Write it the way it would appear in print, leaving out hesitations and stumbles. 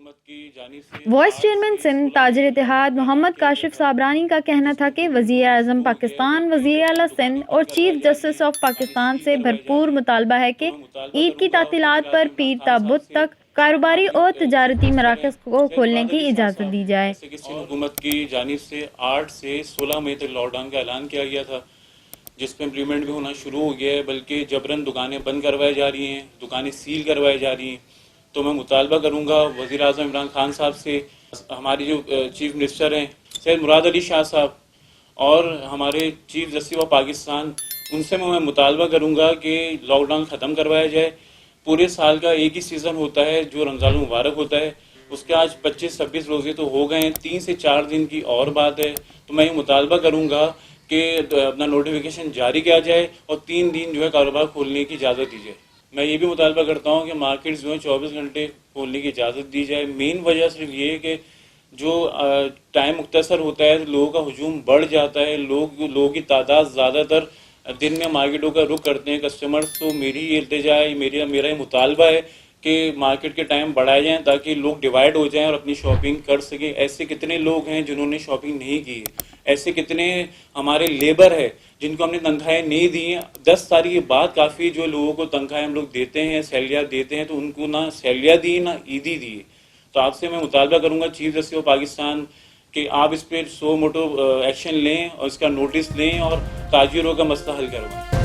Vice chairman Sindh تاجر اتحاد محمد کاشف صابرانی کا کہنا تھا کہ وزیر اعظم پاکستان، وزیر اعلیٰ سندھ اور چیف جسٹس آف پاکستان سے بھرپور مطالبہ ہے کہ عید کی تعطیلات پر پیر تا بدھ تک کاروباری اور تجارتی مراکز کو کھولنے کی اجازت دی جائے۔ حکومت کی جانب سے 8 سے 16 مئی تک لاک ڈاؤن کا اعلان کیا گیا تھا، جس پہ امپلیمنٹ بھی ہونا شروع ہو گیا ہے، بلکہ جبراً دکانیں بند کروائی جا رہی ہیں، دکانیں سیل کروائی جا رہی ہیں۔ تو میں مطالبہ کروں گا وزیر اعظم عمران خان صاحب سے، ہماری جو چیف منسٹر ہیں سید مراد علی شاہ صاحب اور ہمارے چیف جسٹس آف پاکستان، ان سے میں مطالبہ کروں گا کہ لاک ڈاؤن ختم کروایا جائے۔ پورے سال کا ایک ہی سیزن ہوتا ہے جو رمضان المبارک ہوتا ہے، اس کے آج 25-26 روزے تو ہو گئے ہیں، 3 سے 4 دن کی اور بات ہے۔ تو میں یہ مطالبہ کروں گا کہ اپنا نوٹیفیکیشن جاری کیا جائے اور 3 دن جو ہے کاروبار کھولنے کی اجازت دی جائے۔ میں یہ بھی مطالبہ کرتا ہوں کہ مارکیٹس جو ہیں 24 گھنٹے کھولنے کی اجازت دی جائے۔ مین وجہ صرف یہ ہے کہ جو ٹائم مختصر ہوتا ہے لوگوں کا ہجوم بڑھ جاتا ہے، لوگوں کی تعداد زیادہ تر دن میں مارکیٹوں کا رخ کرتے ہیں کسٹمرز۔ تو میری یہ التجا ہے، میرا یہ مطالبہ ہے کہ مارکیٹ کے ٹائم بڑھائے جائیں تاکہ لوگ ڈیوائڈ ہو جائیں اور اپنی شاپنگ کر سکیں۔ ایسے کتنے لوگ ہیں جنہوں نے شاپنگ نہیں کی ہے، ایسے کتنے ہمارے لیبر ہے جن کو ہم نے تنخواہیں نہیں دی ہیں۔ 10 تاریخ کے بعد کافی جو لوگوں کو تنخواہیں ہم لوگ دیتے ہیں، سیلیاں دیتے ہیں، تو ان کو نہ سیلیاں دی نہ عیدی دی۔ تو آپ سے میں مطالبہ کروں گا چیف جسٹس آف پاکستان کہ آپ اس پہ سو موٹو ایکشن لیں اور اس کا نوٹس لیں اور تاجروں کا مسئلہ حل کروائیں۔